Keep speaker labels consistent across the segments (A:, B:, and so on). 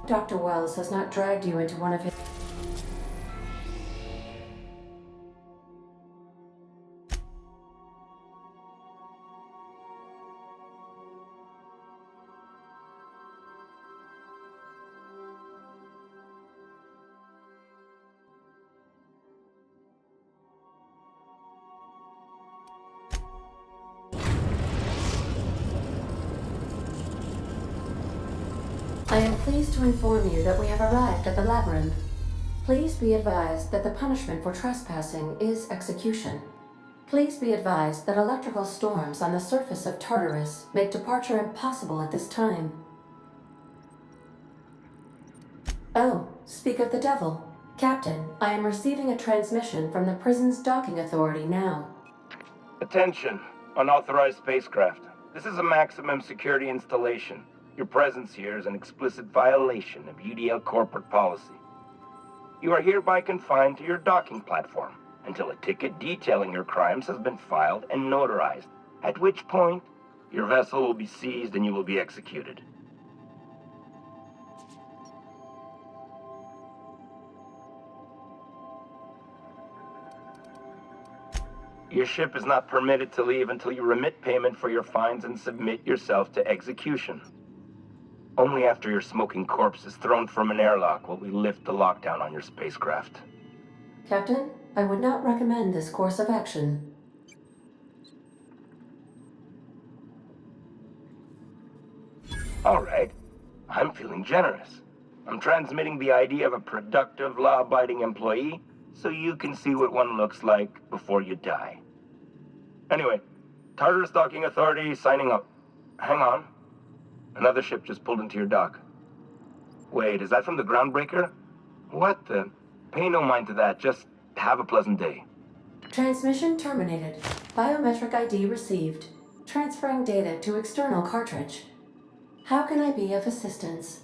A: Dr. Wells has not dragged you into one of his... I am pleased to inform you that we have arrived at the labyrinth. Please be advised that the punishment for trespassing is execution. Please be advised that electrical storms on the surface of Tartarus make departure impossible at this time. Oh, speak of the devil. Captain, I am receiving a transmission from the prison's docking authority now.
B: Attention, unauthorized spacecraft. This is a maximum security installation. Your presence here is an explicit violation of UDL corporate policy. You are hereby confined to your docking platform until a ticket detailing your crimes has been filed and notarized, at which point your vessel will be seized and you will be executed. Your ship is not permitted to leave until you remit payment for your fines and submit yourself to execution. Only after your smoking corpse is thrown from an airlock will we lift the lockdown on your spacecraft.
A: Captain, I would not recommend this course of action.
B: All right. I'm feeling generous. I'm transmitting the idea of a productive, law-abiding employee so you can see what one looks like before you die. Anyway, Tartarus Docking Authority signing up. Hang on. Another ship just pulled into your dock. Wait, is that from the Groundbreaker? What the? Pay no mind to that. Just have a pleasant day.
A: Transmission terminated. Biometric ID received. Transferring data to external cartridge. How can I be of assistance?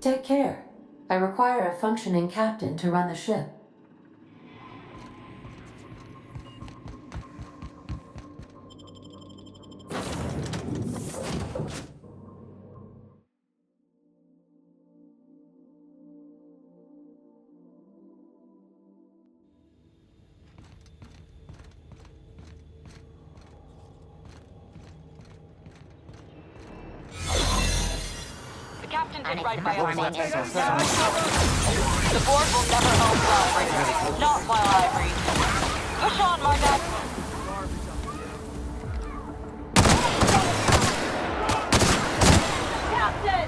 A: Take care. I require a functioning captain to run the ship.
C: Captain did right by our men. The board will never own Groundbreaker. Not while I breathe. Push on, my men. Captain!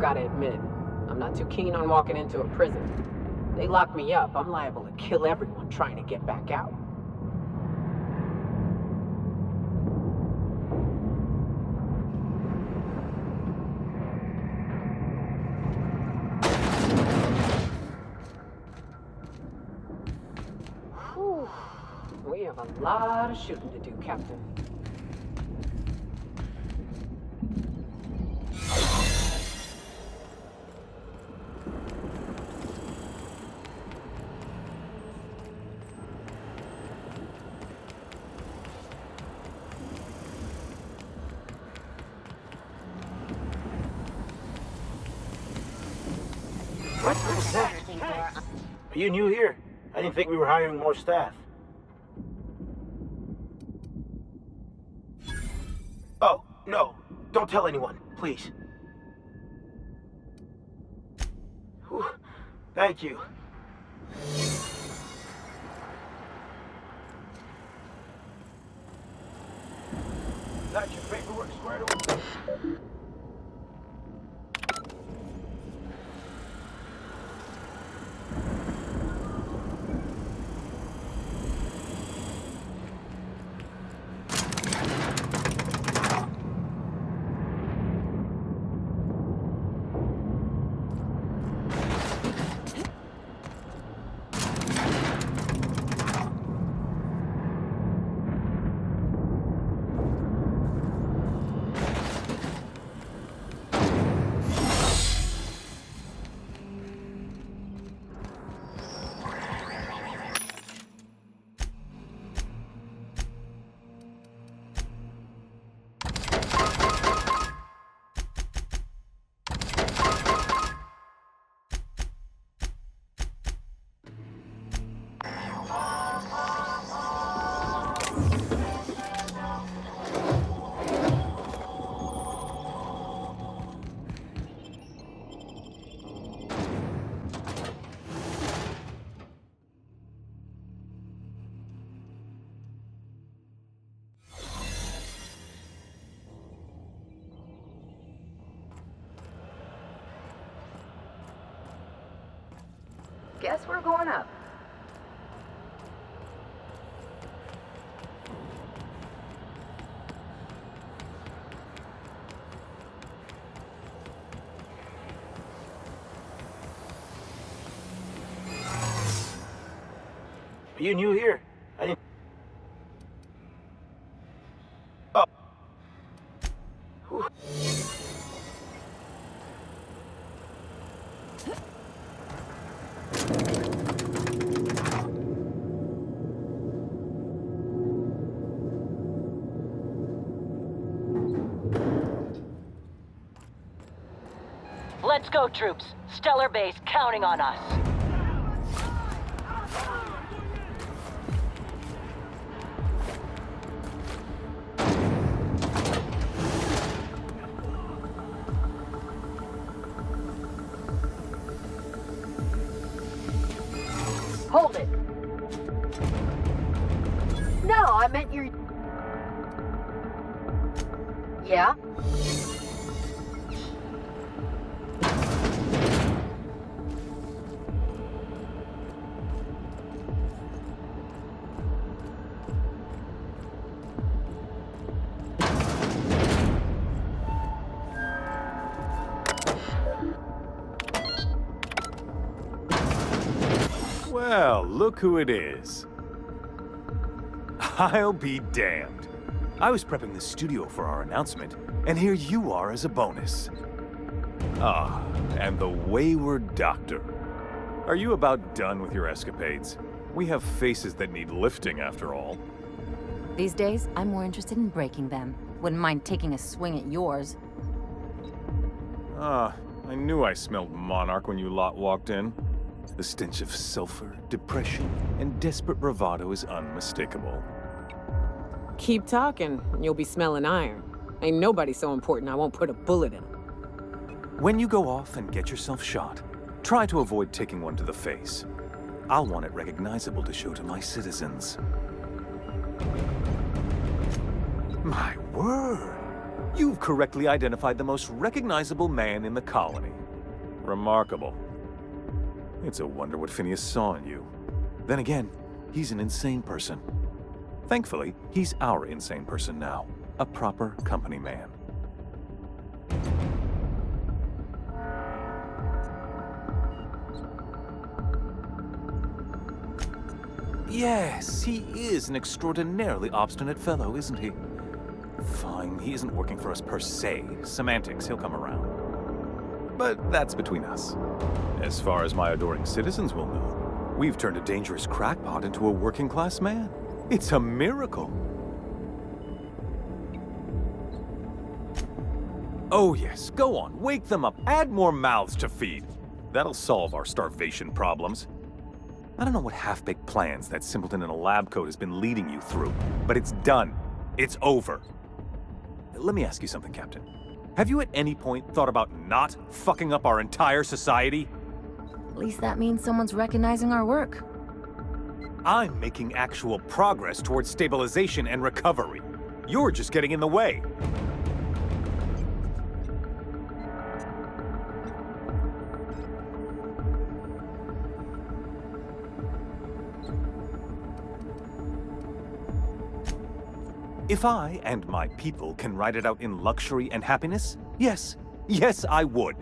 D: Gotta admit, I'm not too keen on walking into a prison. They lock me up, I'm liable to kill everyone trying to get back out. Whew. We have a lot of shooting to do, Captain.
E: Are you new here? I didn't think we were hiring more staff. Oh, no. Don't tell anyone, please. Whew. Thank you. Got your paperwork squared away?
F: Guess we're going up.
E: Are you new here? I didn't... Oh. Whew.
C: Let's go, troops. Stellar Base counting on us.
F: Hold it. No, I meant your... Yeah?
G: Well, look who it is. I'll be damned. I was prepping the studio for our announcement, and here you are as a bonus. Ah, and the wayward doctor. Are you about done with your escapades? We have faces that need lifting, after all.
H: These days, I'm more interested in breaking them. Wouldn't mind taking a swing at yours.
G: Ah, I knew I smelled Monarch when you lot walked in. The stench of sulfur, depression, and desperate bravado is unmistakable.
D: Keep talking, and you'll be smelling iron. Ain't nobody so important I won't put a bullet in him.
G: When you go off and get yourself shot, try to avoid taking one to the face. I'll want it recognizable to show to my citizens. My word! You've correctly identified the most recognizable man in the colony. Remarkable. It's a wonder what Phineas saw in you. Then again, he's an insane person. Thankfully, he's our insane person now. A proper company man. Yes, he is an extraordinarily obstinate fellow, isn't he? Fine, he isn't working for us per se. Semantics, he'll come around. But that's between us. As far as my adoring citizens will know, we've turned a dangerous crackpot into a working-class man. It's a miracle. Oh yes, go on, wake them up, add more mouths to feed. That'll solve our starvation problems. I don't know what half-baked plans that simpleton in a lab coat has been leading you through, but it's done. It's over. Let me ask you something, Captain. Have you at any point thought about not fucking up our entire society?
H: At least that means someone's recognizing our work.
G: I'm making actual progress towards stabilization and recovery. You're just getting in the way. If I and my people can ride it out in luxury and happiness, yes, I would.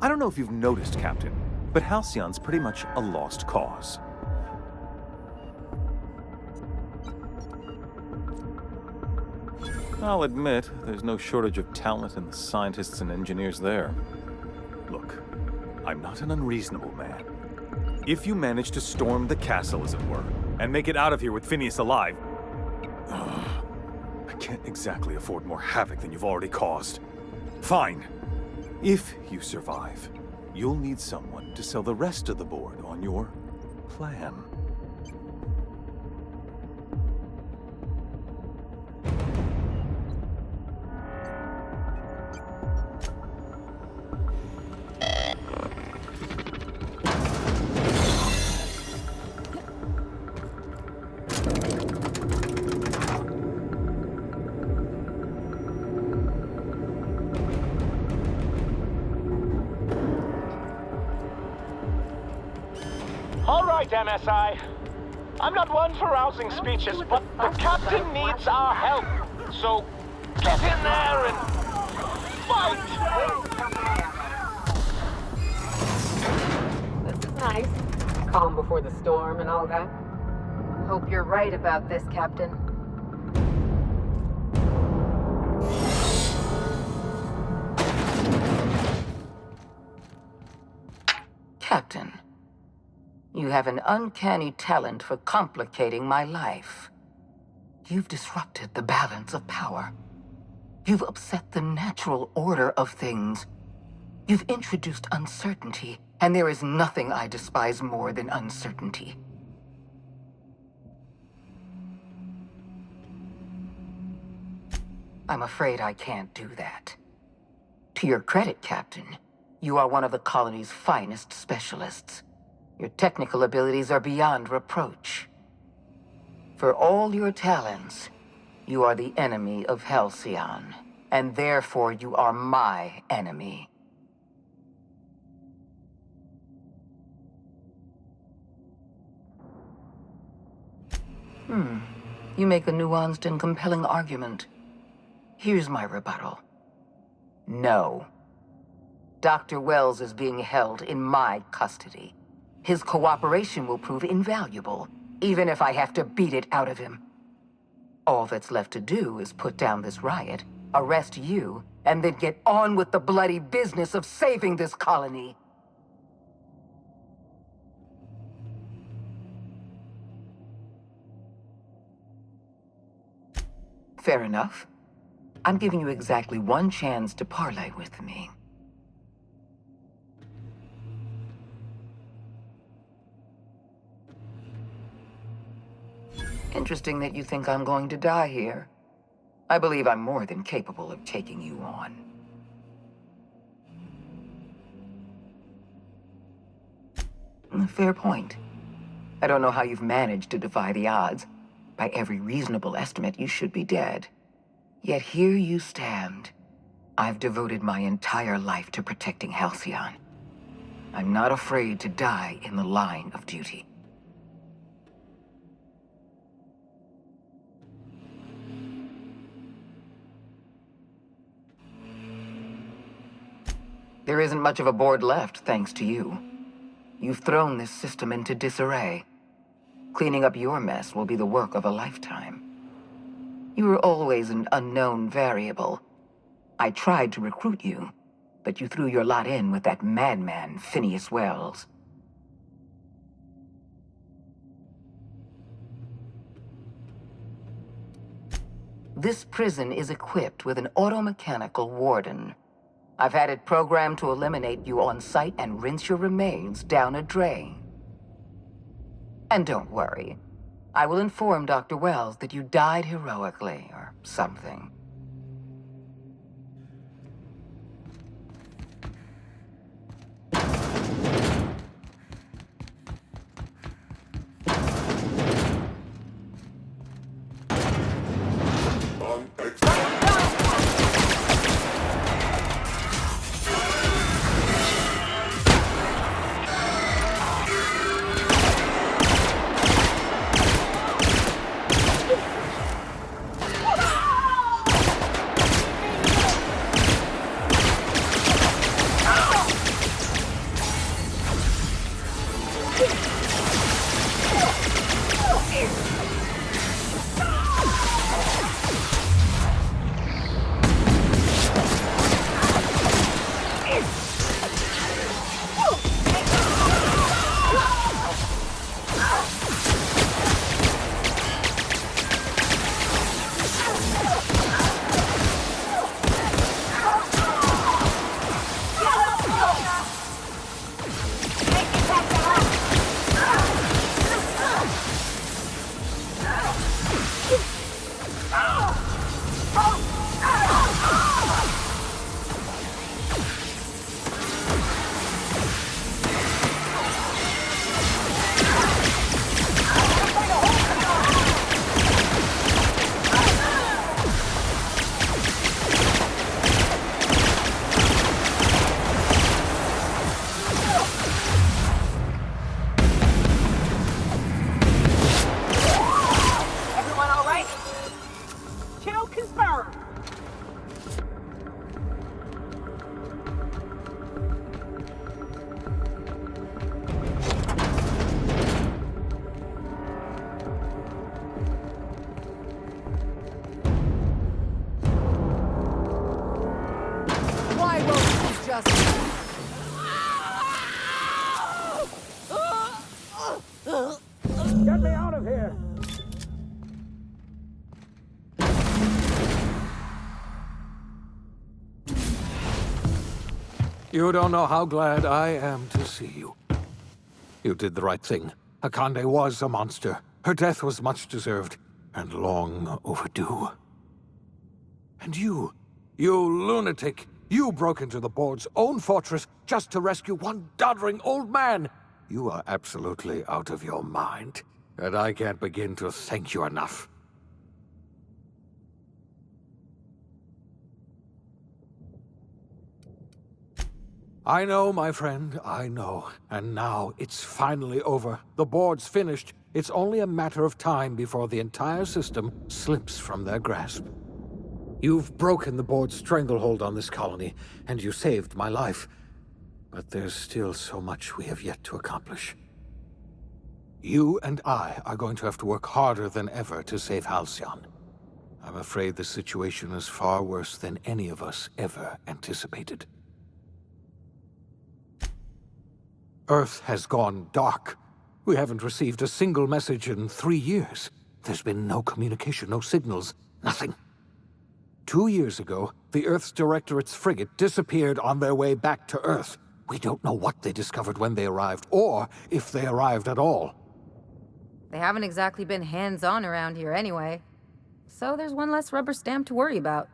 G: I don't know if you've noticed, Captain, but Halcyon's pretty much a lost cause. I'll admit, there's no shortage of talent in the scientists and engineers there. Look, I'm not an unreasonable man. If you manage to storm the castle, as it were, and make it out of here with Phineas alive, I can't exactly afford more havoc than you've already caused. Fine. If you survive, you'll need someone to sell the rest of the board on your plan.
I: All right, MSI. I'm not one for rousing speeches, but the captain needs our help. So get in there and fight!
D: This is nice. Calm before the storm and all that.
F: Hope you're right about this, Captain.
J: Captain, you have an uncanny talent for complicating my life. You've disrupted the balance of power. You've upset the natural order of things. You've introduced uncertainty, and there is nothing I despise more than uncertainty. I'm afraid I can't do that. To your credit, Captain, you are one of the colony's finest specialists. Your technical abilities are beyond reproach. For all your talents, you are the enemy of Halcyon, and therefore you are my enemy. You make a nuanced and compelling argument. Here's my rebuttal. No. Dr. Wells is being held in my custody. His cooperation will prove invaluable, even if I have to beat it out of him. All that's left to do is put down this riot, arrest you, and then get on with the bloody business of saving this colony. Fair enough. I'm giving you exactly one chance to parley with me. Interesting that you think I'm going to die here. I believe I'm more than capable of taking you on. Fair point. I don't know how you've managed to defy the odds. By every reasonable estimate, you should be dead. Yet here you stand. I've devoted my entire life to protecting Halcyon. I'm not afraid to die in the line of duty. There isn't much of a board left, thanks to you. You've thrown this system into disarray. Cleaning up your mess will be the work of a lifetime. You were always an unknown variable. I tried to recruit you, but you threw your lot in with that madman, Phineas Wells. This prison is equipped with an automechanical warden. I've had it programmed to eliminate you on sight and rinse your remains down a drain. And don't worry. I will inform Dr. Wells that you died heroically, or something.
K: You don't know how glad I am to see you. You did the right thing. Akande was a monster. Her death was much deserved, and long overdue. And you lunatic, you broke into the board's own fortress just to rescue one doddering old man. You are absolutely out of your mind, and I can't begin to thank you enough. I know, my friend, I know. And now it's finally over. The board's finished. It's only a matter of time before the entire system slips from their grasp. You've broken the board's stranglehold on this colony, and you saved my life. But there's still so much we have yet to accomplish. You and I are going to have to work harder than ever to save Halcyon. I'm afraid the situation is far worse than any of us ever anticipated. Earth has gone dark. We haven't received a single message in 3 years. There's been no communication, no signals, nothing. 2 years ago, the Earth's Directorate's frigate disappeared on their way back to Earth. We don't know what they discovered when they arrived, or if they arrived at all.
H: They haven't exactly been hands-on around here anyway. So there's one less rubber stamp to worry about.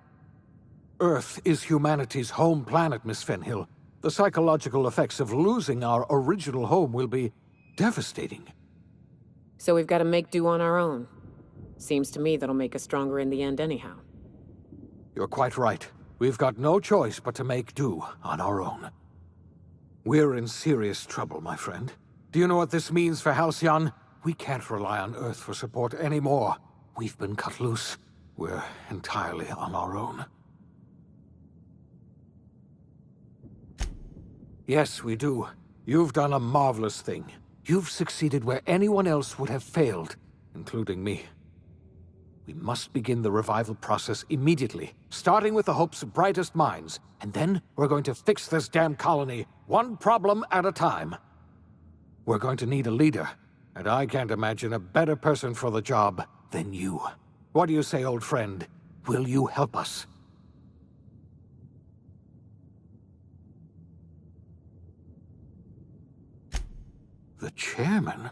K: Earth is humanity's home planet, Miss Fenhill. The psychological effects of losing our original home will be devastating.
D: So we've got to make do on our own. Seems to me that'll make us stronger in the end anyhow.
K: You're quite right. We've got no choice but to make do on our own. We're in serious trouble, my friend. Do you know what this means for Halcyon? We can't rely on Earth for support anymore. We've been cut loose. We're entirely on our own. Yes, we do. You've done a marvelous thing. You've succeeded where anyone else would have failed, including me. We must begin the revival process immediately, starting with the Hope's brightest minds, and then we're going to fix this damn colony, one problem at a time. We're going to need a leader, and I can't imagine a better person for the job than you. What do you say, old friend? Will you help us? The chairman?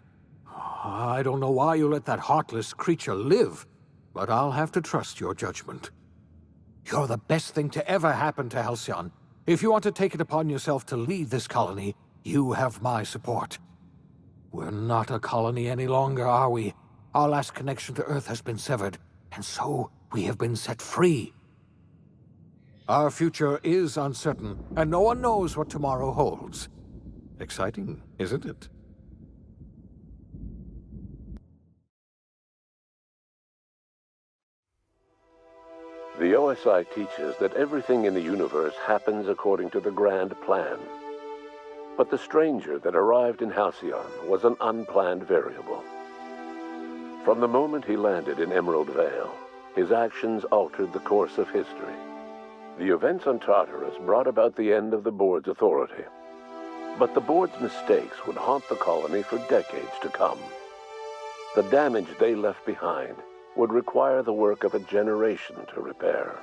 K: I don't know why you let that heartless creature live, but I'll have to trust your judgment. You're the best thing to ever happen to Halcyon. If you want to take it upon yourself to lead this colony, you have my support. We're not a colony any longer, are we? Our last connection to Earth has been severed, and so we have been set free. Our future is uncertain, and no one knows what tomorrow holds. Exciting, isn't it?
L: The OSI teaches that everything in the universe happens according to the grand plan. But the stranger that arrived in Halcyon was an unplanned variable. From the moment he landed in Emerald Vale, his actions altered the course of history. The events on Tartarus brought about the end of the board's authority. But the board's mistakes would haunt the colony for decades to come. The damage they left behind would require the work of a generation to repair.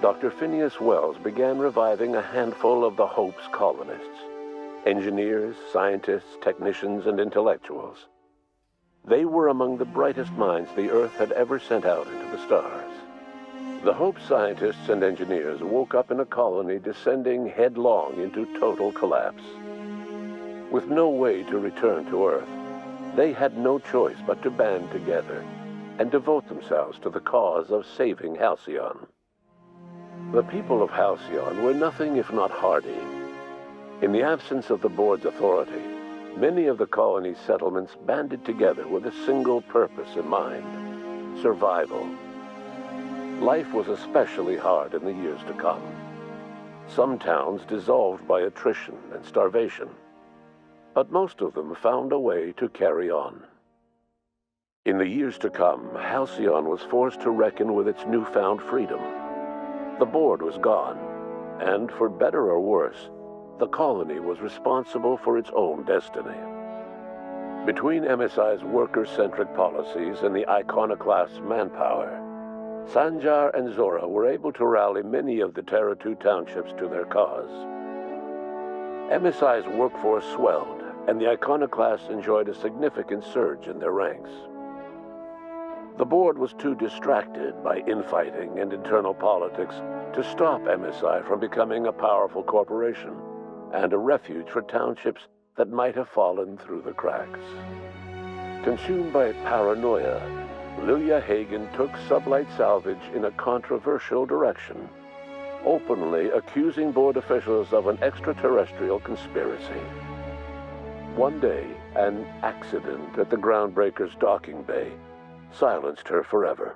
L: Dr. Phineas Wells began reviving a handful of the Hope's colonists. Engineers, scientists, technicians, and intellectuals. They were among the brightest minds the Earth had ever sent out into the stars. The Hope scientists and engineers woke up in a colony descending headlong into total collapse. With no way to return to Earth, they had no choice but to band together and devote themselves to the cause of saving Halcyon. The people of Halcyon were nothing if not hardy. In the absence of the board's authority, many of the colony's settlements banded together with a single purpose in mind: survival. Life was especially hard in the years to come. Some towns dissolved by attrition and starvation, but most of them found a way to carry on. In the years to come, Halcyon was forced to reckon with its newfound freedom. The board was gone, and for better or worse, the colony was responsible for its own destiny. Between MSI's worker-centric policies and the iconoclast's manpower, Sanjar and Zora were able to rally many of the Terra 2 townships to their cause. MSI's workforce swelled, and the iconoclasts enjoyed a significant surge in their ranks. The board was too distracted by infighting and internal politics to stop MSI from becoming a powerful corporation and a refuge for townships that might have fallen through the cracks. Consumed by paranoia, Lilia Hagen took Sublight Salvage in a controversial direction, openly accusing board officials of an extraterrestrial conspiracy. One day, an accident at the Groundbreaker's docking bay silenced her forever.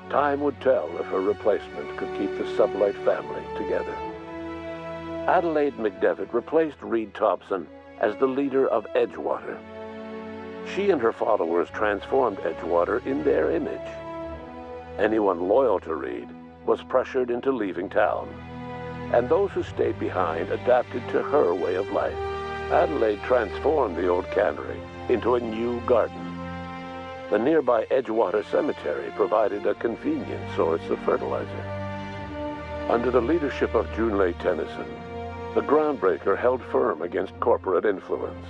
L: Time would tell if her replacement could keep the Sublight family together. Adelaide McDevitt replaced Reed Thompson as the leader of Edgewater. She and her followers transformed Edgewater in their image. Anyone loyal to Reed was pressured into leaving town, and those who stayed behind adapted to her way of life. Adelaide transformed the old cannery into a new garden. The nearby Edgewater Cemetery provided a convenient source of fertilizer. Under the leadership of Junlei Tennyson, the Groundbreaker held firm against corporate influence.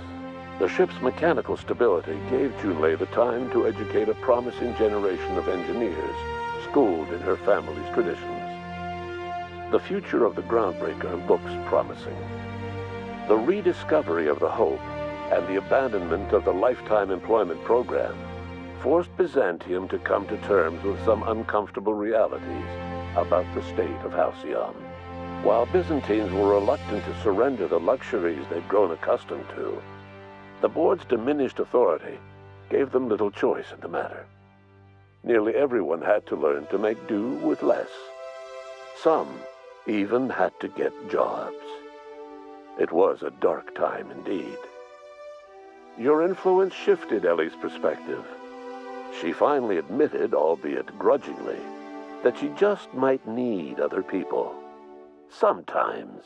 L: The ship's mechanical stability gave Junlei the time to educate a promising generation of engineers schooled in her family's traditions. The future of the Groundbreaker looks promising. The rediscovery of the Hope and the abandonment of the lifetime employment program forced Byzantium to come to terms with some uncomfortable realities about the state of Halcyon. While Byzantines were reluctant to surrender the luxuries they'd grown accustomed to, the board's diminished authority gave them little choice in the matter. Nearly everyone had to learn to make do with less. Some even had to get jobs. It was a dark time indeed. Your influence shifted Ellie's perspective. She finally admitted, albeit grudgingly, that she just might need other people. Sometimes.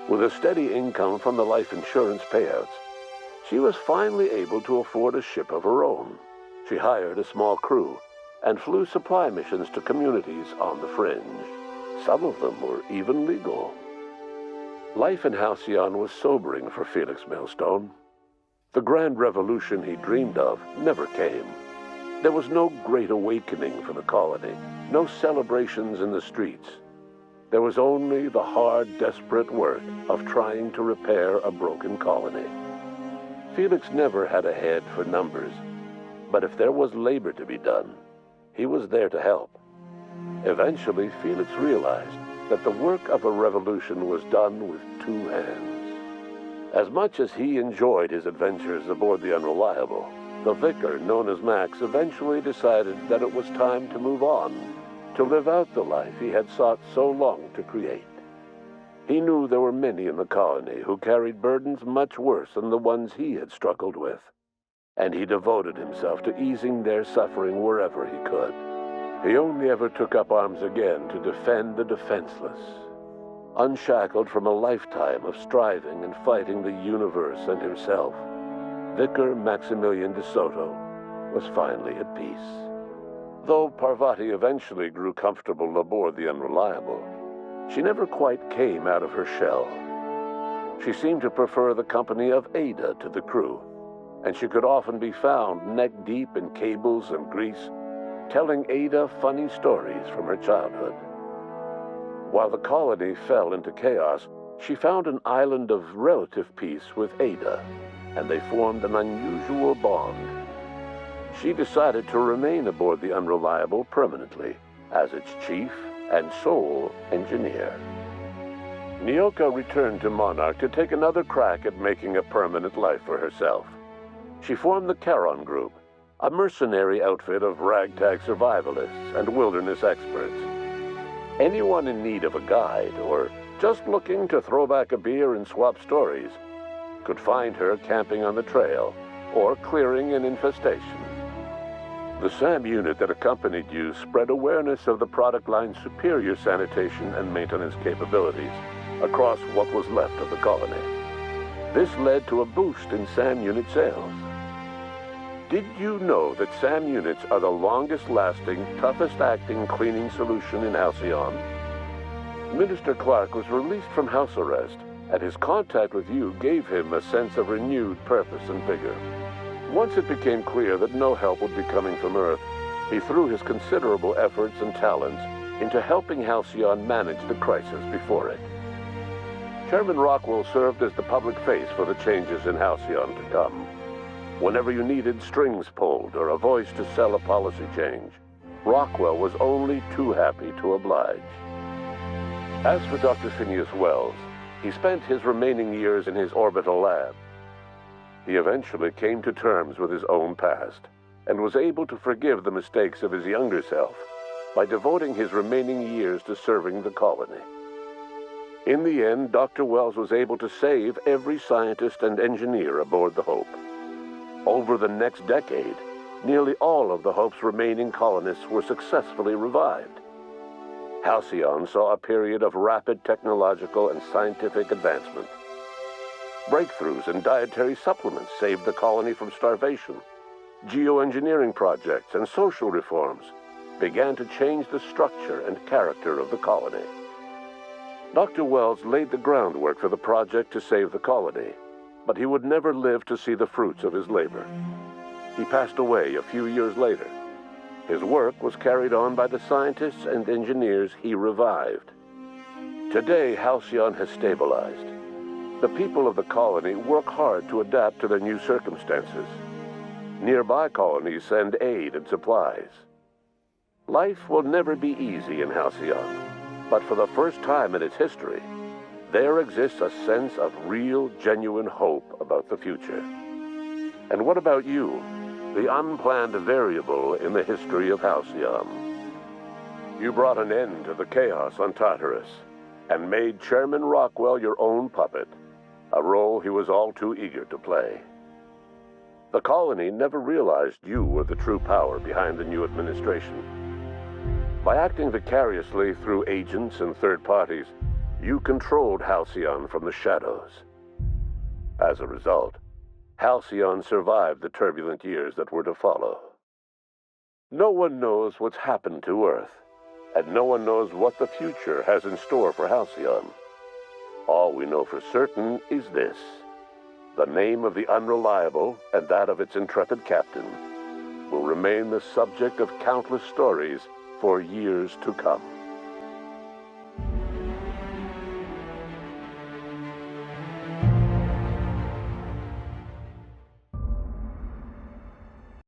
L: With a steady income from the life insurance payouts, she was finally able to afford a ship of her own. She hired a small crew and flew supply missions to communities on the fringe. Some of them were even legal. Life in Halcyon was sobering for Felix Millstone. The grand revolution he dreamed of never came. There was no great awakening for the colony, no celebrations in the streets. There was only the hard, desperate work of trying to repair a broken colony. Felix never had a head for numbers, but if there was labor to be done, he was there to help. Eventually, Felix realized that the work of a revolution was done with two hands. As much as he enjoyed his adventures aboard the Unreliable, the vicar, known as Max, eventually decided that it was time to move on, to live out the life he had sought so long to create. He knew there were many in the colony who carried burdens much worse than the ones he had struggled with, and he devoted himself to easing their suffering wherever he could. He only ever took up arms again to defend the defenseless. Unshackled from a lifetime of striving and fighting the universe and himself, Vicar Maximilian de Soto was finally at peace. Though Parvati eventually grew comfortable aboard the Unreliable, she never quite came out of her shell. She seemed to prefer the company of Ada to the crew, and she could often be found neck-deep in cables and grease, telling Ada funny stories from her childhood. While the colony fell into chaos, she found an island of relative peace with Ada, and they formed an unusual bond. She decided to remain aboard the Unreliable permanently as its chief and sole engineer. Nyoka returned to Monarch to take another crack at making a permanent life for herself. She formed the Charon Group, a mercenary outfit of ragtag survivalists and wilderness experts. Anyone in need of a guide or just looking to throw back a beer and swap stories could find her camping on the trail or clearing an infestation. The SAM unit that accompanied you spread awareness of the product line's superior sanitation and maintenance capabilities across what was left of the colony. This led to a boost in SAM unit sales. Did you know that SAM units are the longest-lasting, toughest-acting cleaning solution in Halcyon? Minister Clark was released from house arrest and his contact with you gave him a sense of renewed purpose and vigor. Once it became clear that no help would be coming from Earth, he threw his considerable efforts and talents into helping Halcyon manage the crisis before it. Chairman Rockwell served as the public face for the changes in Halcyon to come. Whenever you needed strings pulled or a voice to sell a policy change, Rockwell was only too happy to oblige. As for Dr. Phineas Wells, he spent his remaining years in his orbital lab. He eventually came to terms with his own past and was able to forgive the mistakes of his younger self by devoting his remaining years to serving the colony. In the end, Dr. Wells was able to save every scientist and engineer aboard the Hope. Over the next decade, nearly all of the Hope's remaining colonists were successfully revived. Halcyon saw a period of rapid technological and scientific advancement. Breakthroughs in dietary supplements saved the colony from starvation. Geoengineering projects and social reforms began to change the structure and character of the colony. Dr. Wells laid the groundwork for the project to save the colony, but he would never live to see the fruits of his labor. He passed away a few years later. His work was carried on by the scientists and engineers he revived. Today, Halcyon has stabilized. The people of the colony work hard to adapt to their new circumstances. Nearby colonies send aid and supplies. Life will never be easy in Halcyon, but for the first time in its history, there exists a sense of real, genuine hope about the future. And what about you, the unplanned variable in the history of Halcyon? You brought an end to the chaos on Tartarus and made Chairman Rockwell your own puppet, a role he was all too eager to play. The colony never realized you were the true power behind the new administration. By acting vicariously through agents and third parties, you controlled Halcyon from the shadows. As a result, Halcyon survived the turbulent years that were to follow. No one knows what's happened to Earth, and no one knows what the future has in store for Halcyon. All we know for certain is this: the name of the Unreliable and that of its intrepid captain will remain the subject of countless stories for years to come.